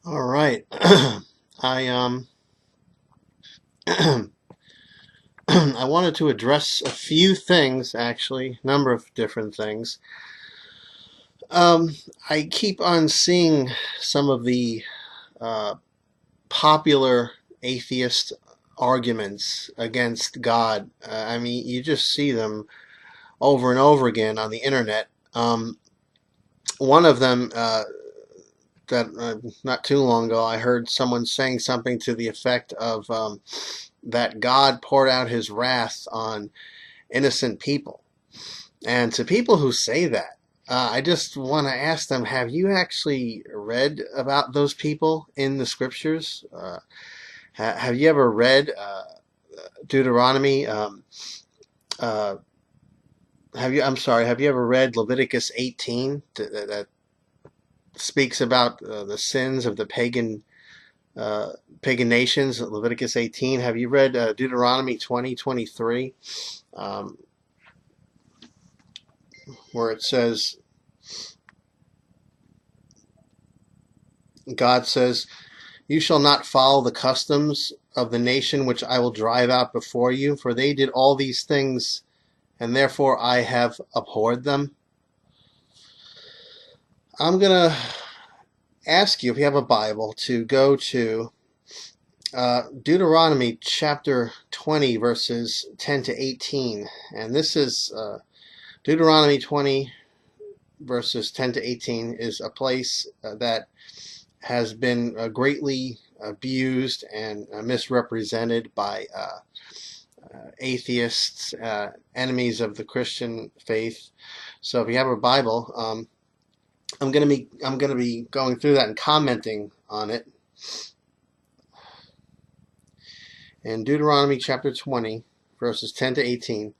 All right. I I wanted to address a few things, actually, a number of different things. Um, I keep on seeing some of the uh, popular atheist arguments against God. I mean, you just see them over and over again on the internet. One of them that not too long ago, I heard someone saying something to the effect of that God poured out his wrath on innocent people. And to people who say that, I just want to ask them, have you actually read about those people in the scriptures? Have you ever read Deuteronomy? Uh, have you ever read Leviticus 18 that speaks about the sins of the uh, pagan nations? Leviticus 18. Have you read Deuteronomy 20:23, where it says, God says, "You shall not follow the customs of the nation which I will drive out before you, for they did all these things, and therefore I have abhorred them." I'm going to ask you, if you have a Bible, to go to Deuteronomy chapter 20, verses 10 to 18. And this is Deuteronomy 20, verses 10 to 18, is a place that has been greatly abused and misrepresented by atheists, enemies of the Christian faith. So if you have a Bible, I'm gonna be going through that and commenting on it. In Deuteronomy chapter 20, verses 10 to 18.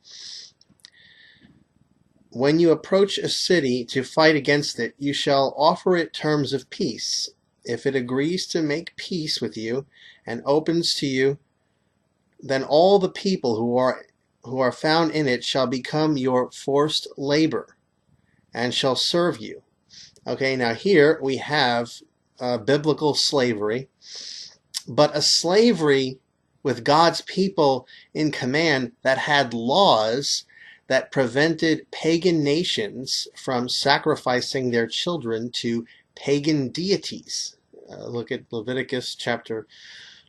When you approach a city to fight against it, you shall offer it terms of peace. If it agrees to make peace with you and opens to you, then all the people who are found in it shall become your forced labor and shall serve you. Okay, now here we have biblical slavery, but a slavery with God's people in command that had laws that prevented pagan nations from sacrificing their children to pagan deities. Look at Leviticus chapter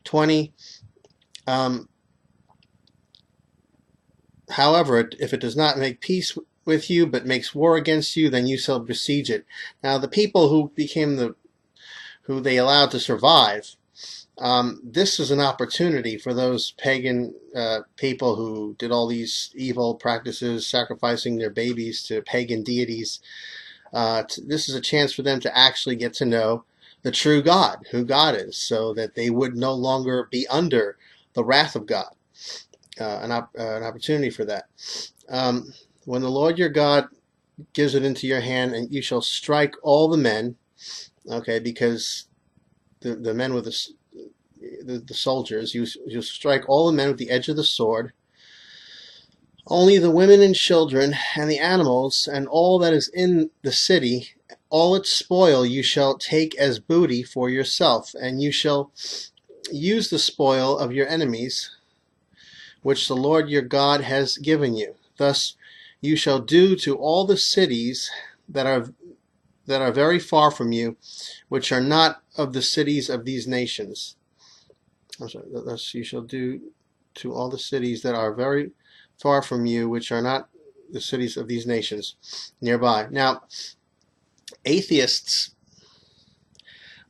20. Um, However, if it does not make peace with you, but makes war against you, then you shall besiege it. Now, the people who they allowed to survive, this is an opportunity for those pagan people who did all these evil practices, sacrificing their babies to pagan deities. This is a chance for them to actually get to know the true God, who God is, so that they would no longer be under the wrath of God. An opportunity for that. When the Lord your God gives it into your hand, and you shall strike all the men, okay, because the men with the soldiers, you strike all the men with the edge of the sword. Only the women and children and the animals and all that is in the city, all its spoil you shall take as booty for yourself, and you shall use the spoil of your enemies, which the Lord your God has given you. Thus you shall do to all the cities that are very far from you, which are not of the cities of these nations. I'm sorry, thus you shall do to all the cities that are very far from you, which are not the cities of these nations nearby. Now, atheists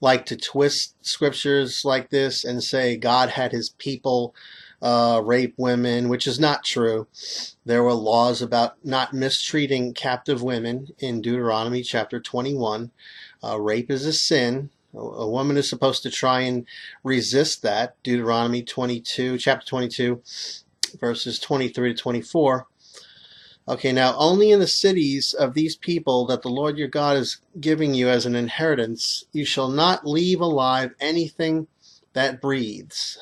like to twist scriptures like this and say God had his people rape women, which is not true. There were laws about not mistreating captive women in Deuteronomy chapter 21. Rape is a sin. A woman is supposed to try and resist that. Deuteronomy 22, chapter 22, verses 23 to 24. Okay, now only in the cities of these people that the Lord your God is giving you as an inheritance, you shall not leave alive anything that breathes.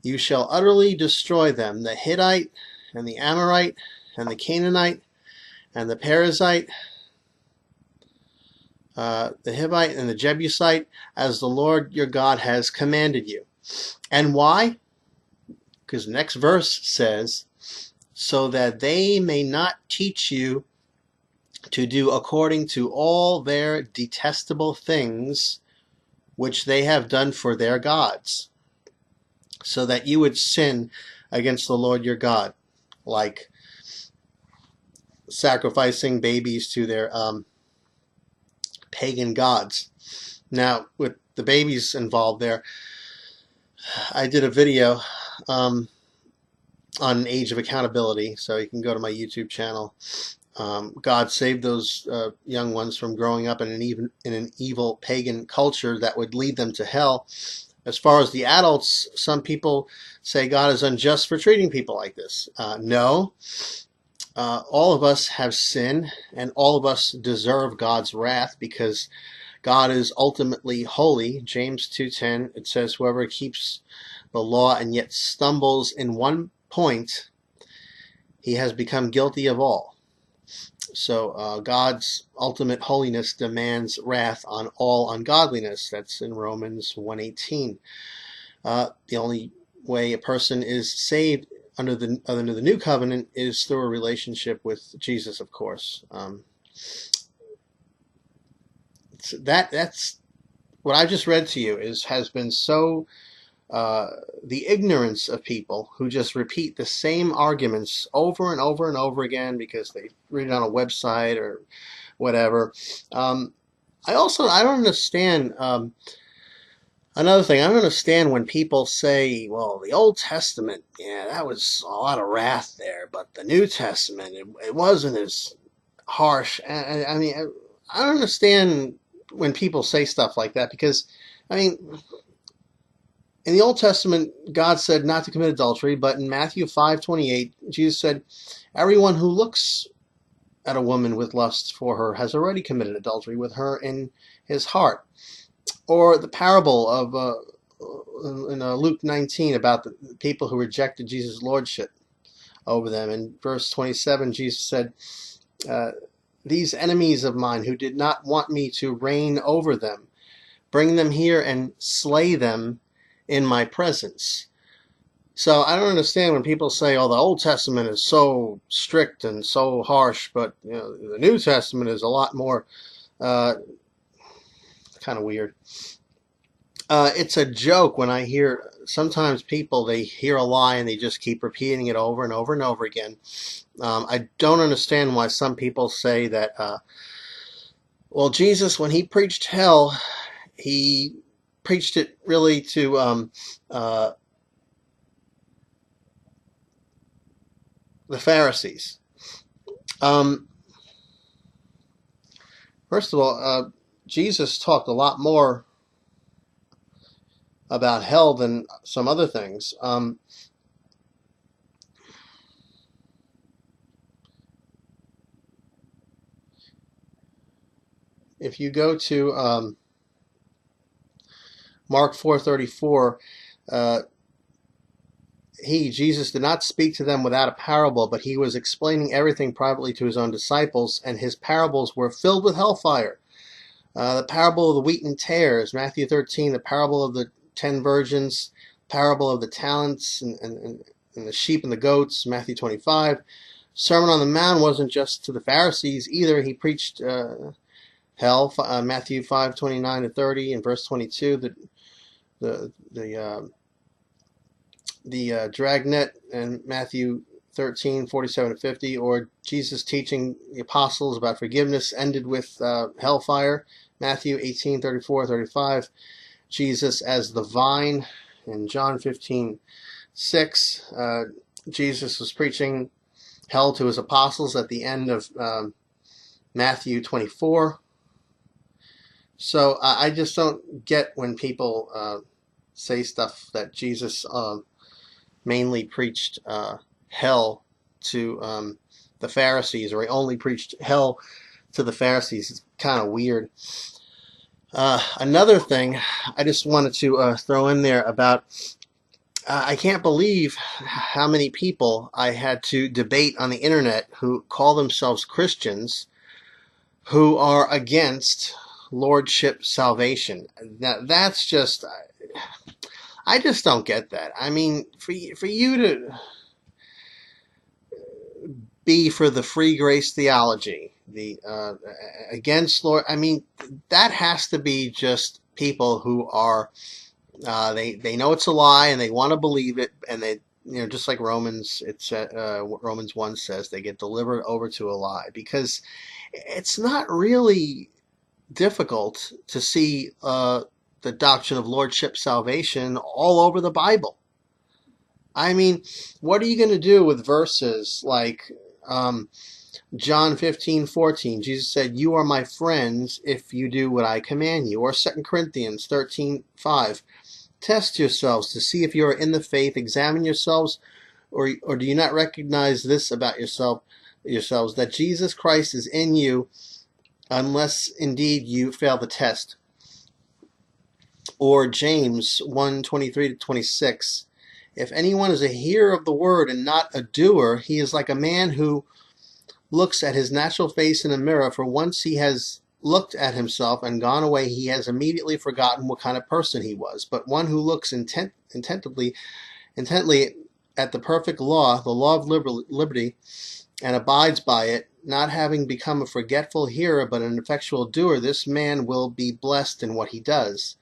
You shall utterly destroy them, the Hittite and the Amorite and the Canaanite and the Perizzite. the Hivite and the Jebusite, as the Lord your God has commanded you. And why? Because the next verse says, so that they may not teach you to do according to all their detestable things which they have done for their gods, so that you would sin against the Lord your God, like sacrificing babies to their pagan gods. Now, with the babies involved there, I did a video on Age of Accountability, so you can go to my YouTube channel. God saved those young ones from growing up in an evil pagan culture that would lead them to hell. As far as the adults, some people say God is unjust for treating people like this. No. All of us have sinned, and all of us deserve God's wrath because God is ultimately holy. James 2:10, it says, whoever keeps the law and yet stumbles in one point, he has become guilty of all. So God's ultimate holiness demands wrath on all ungodliness. That's in Romans 1:18. The only way a person is saved under the new covenant is through a relationship with Jesus, of course. That's what I just read to you has been so the ignorance of people who just repeat the same arguments over and over and over again because they read it on a website or whatever. I don't understand. Another thing, I don't understand when people say, well, the Old Testament, yeah, that was a lot of wrath there, but the New Testament, it wasn't as harsh. I mean, I don't understand when people say stuff like that because, I mean, in the Old Testament, God said not to commit adultery, but in Matthew 5:28, Jesus said, everyone who looks at a woman with lust for her has already committed adultery with her in his heart. Or the parable of in Luke 19 about the people who rejected Jesus' lordship over them. In verse 27, Jesus said, these enemies of mine who did not want me to reign over them, bring them here and slay them in my presence. So I don't understand when people say, oh, the Old Testament is so strict and so harsh, but the New Testament is a lot more kind of weird. It's a joke when I hear sometimes people, they hear a lie and they just keep repeating it over and over and over again. I don't understand why some people say that, well, Jesus, when he preached hell, he preached it really to the Pharisees. First of all, Jesus talked a lot more about hell than some other things. If you go to Mark 4:34, Jesus did not speak to them without a parable, but he was explaining everything privately to his own disciples, and his parables were filled with hellfire. The parable of the wheat and tares, Matthew 13, the parable of the 10 virgins, parable of the talents and the sheep and the goats, Matthew 25. Sermon on the Mount wasn't just to the Pharisees either. He preached hell, Matthew 5:29-30, and verse 22, the dragnet in Matthew 13:47-50, or Jesus teaching the apostles about forgiveness ended with hellfire, Matthew 18:34-35. Jesus as the vine in John 15:6. Jesus was preaching hell to his apostles at the end of Matthew 24. So I just don't get when people say stuff that Jesus mainly preached hell to the Pharisees, or he only preached hell to the Pharisees. It's kind of weird. Another thing I just wanted to throw in there about, I can't believe how many people I had to debate on the internet who call themselves Christians who are against lordship salvation. That's just, I just don't get that. I mean, for you to be for the free grace theology, the against Lord, I mean, that has to be just people who are they know it's a lie and they want to believe it, and they, just like Romans, Romans 1 says, they get delivered over to a lie, because it's not really difficult to see the doctrine of lordship salvation all over the Bible. I mean, what are you going to do with verses like John 15:14? Jesus said, "You are my friends if you do what I command you." Or 2 Corinthians 13:5. Test yourselves to see if you are in the faith. Examine yourselves, or do you not recognize this about yourselves, that Jesus Christ is in you, unless indeed you fail the test. Or James 1:23-26. If anyone is a hearer of the word and not a doer, he is like a man who looks at his natural face in a mirror, for once he has looked at himself and gone away, he has immediately forgotten what kind of person he was. But one who looks intently at the perfect law, the law of liberty, and abides by it, not having become a forgetful hearer but an effectual doer, this man will be blessed in what he does.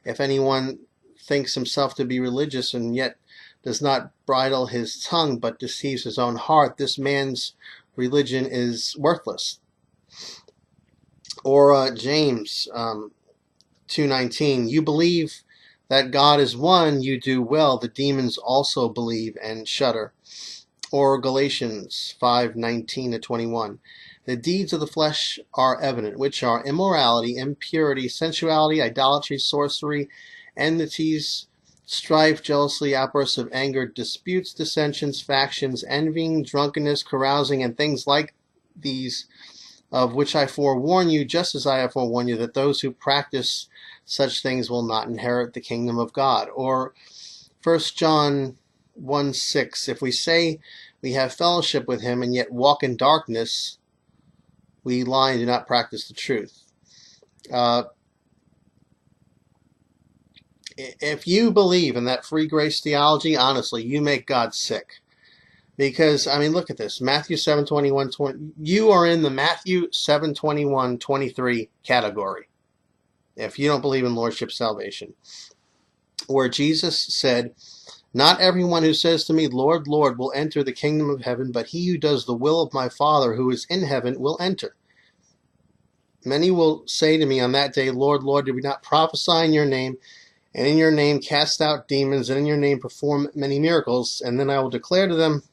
If anyone thinks himself to be religious and yet does not bridle his tongue but deceives his own heart, this man's religion is worthless. Or James 2:19, you believe that God is one, you do well. The demons also believe and shudder. Or Galatians 5:19-21, the deeds of the flesh are evident, which are immorality, impurity, sensuality, idolatry, sorcery, enmities, strife, jealousy, outbursts of anger, disputes, dissensions, factions, envying, drunkenness, carousing, and things like these, of which I forewarn you, just as I have forewarned you, that those who practice such things will not inherit the kingdom of God. Or 1 John 1:6, if we say we have fellowship with him and yet walk in darkness, we lie and do not practice the truth. If you believe in that free grace theology, honestly, you make God sick. Because, I mean, look at this. Matthew 7:21, you are in the Matthew 7:21-23 category if you don't believe in lordship salvation. Where Jesus said, not everyone who says to me, Lord, Lord, will enter the kingdom of heaven, but he who does the will of my Father who is in heaven will enter. Many will say to me on that day, Lord, Lord, did we not prophesy in your name, and in your name cast out demons, and in your name perform many miracles? And then I will declare to them,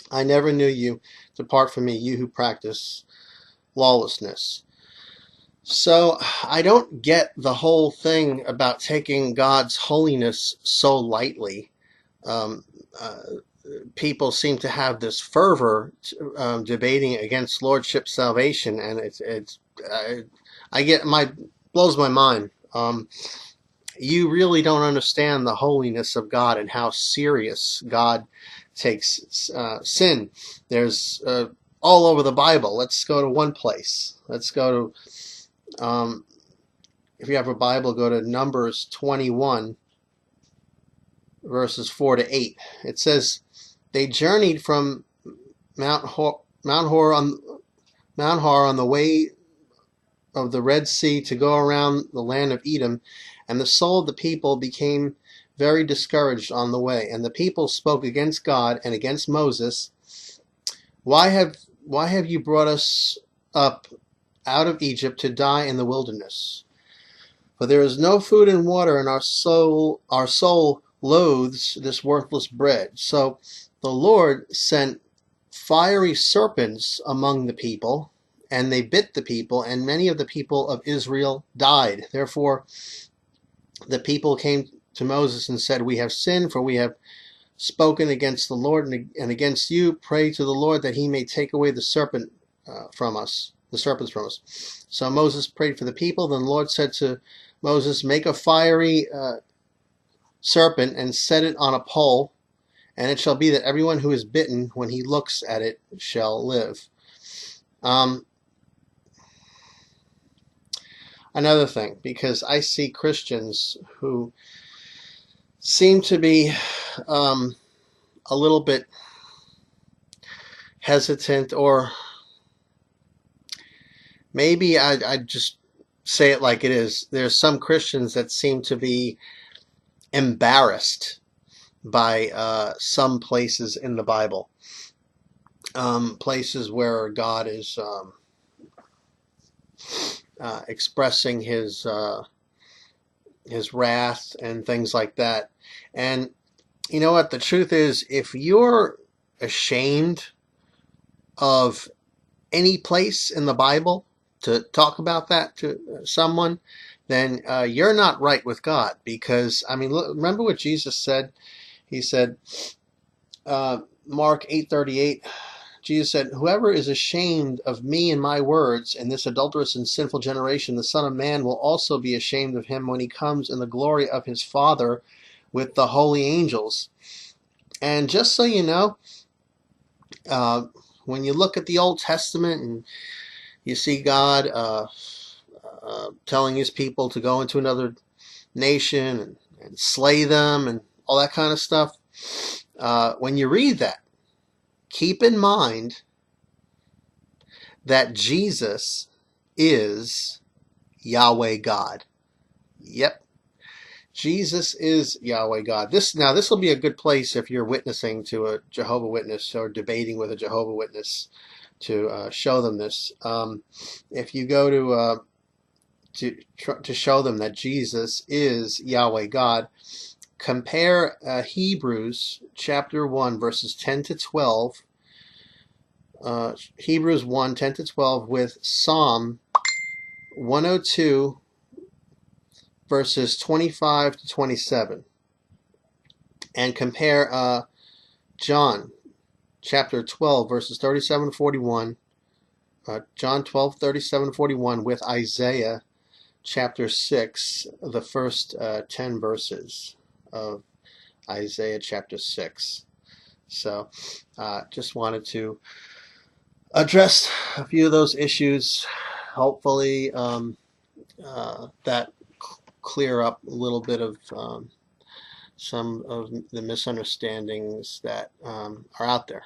I never knew you. Depart from me, you who practice lawlessness. So I don't get the whole thing about taking God's holiness so lightly. People seem to have this fervor debating against lordship salvation, and blows my mind. You really don't understand the holiness of God and how serious God takes sin. There's all over the Bible. Let's go to one place. Let's go to, if you have a Bible, go to Numbers 21, verses 4-8. It says, they journeyed from Mount Hor on the way of the Red Sea to go around the land of Edom, and the soul of the people became very discouraged on the way. And the people spoke against God and against Moses. Why have you brought us up out of Egypt to die in the wilderness? For there is no food and water, and our soul loathes this worthless bread. So the Lord sent fiery serpents among the people, and they bit the people, and many of the people of Israel died. Therefore the people came to Moses and said, we have sinned, for we have spoken against the Lord and against you. Pray to the Lord that he may take away the serpents from us. So Moses prayed for the people. Then the Lord said to Moses, make a fiery serpent and set it on a pole, and it shall be that everyone who is bitten, when he looks at it, shall live. another thing, because I see Christians who seem to be a little bit hesitant, or maybe I'd just say it like it is. There's some Christians that seem to be embarrassed by some places in the Bible, places where God is expressing his wrath and things like that. And you know what? The truth is, if you're ashamed of any place in the Bible to talk about that to someone, then you're not right with God. Because, I mean, look, remember what Jesus said? He said, Mark 8:38, Jesus said, "Whoever is ashamed of me and my words in this adulterous and sinful generation, the Son of Man will also be ashamed of him when he comes in the glory of his Father with the holy angels." And just so you know, uh, when you look at the Old Testament and you see God telling his people to go into another nation and slay them and all that kind of stuff, when you read that, keep in mind that Jesus is Yahweh God. Yep, Jesus is Yahweh God. This will be a good place if you're witnessing to a Jehovah Witness or debating with a Jehovah Witness to show them this. If you go to show them that Jesus is Yahweh God, compare Hebrews chapter 1 verses 10 to 12. Hebrews 1, 10 to 12 with Psalm 102 verses 25 to 27, and compare John chapter 12 verses 37 to 41, John 12, 37 to 41 with Isaiah chapter 6, the first 10 verses of Isaiah chapter 6. So just wanted to address a few of those issues. Hopefully that clear up a little bit of some of the misunderstandings that are out there.